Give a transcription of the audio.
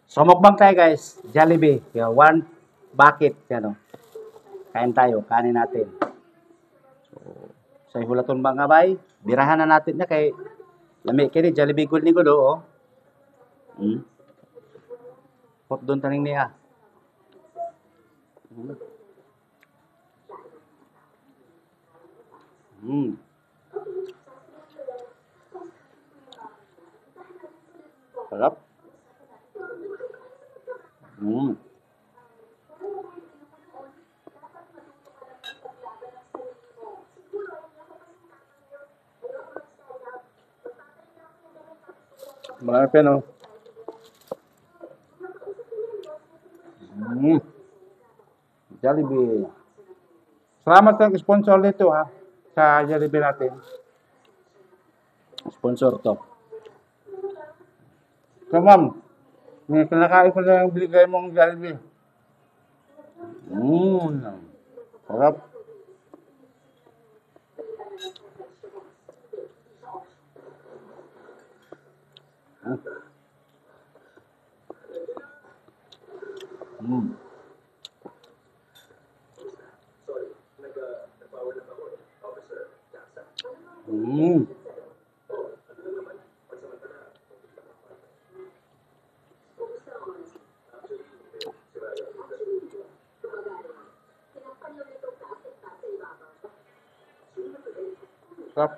So, mukbang tayo guys. Jollibee. Yan, one bucket. Yan o. Kain tayo. Kanin natin. So, sa hulaton ba nga bay? Birahan na natin na kay lami kini Jollibee Gold ni Gudo. Oh. Hot doon taning niya. Sarap. Marami pa no. Jollibee. Salamat sa sponsor nito ha. Sa Jollibee natin. Sponsor to. So ma'am, kinakain ko na yung binigay mong Jollibee. Sarap. Sarap.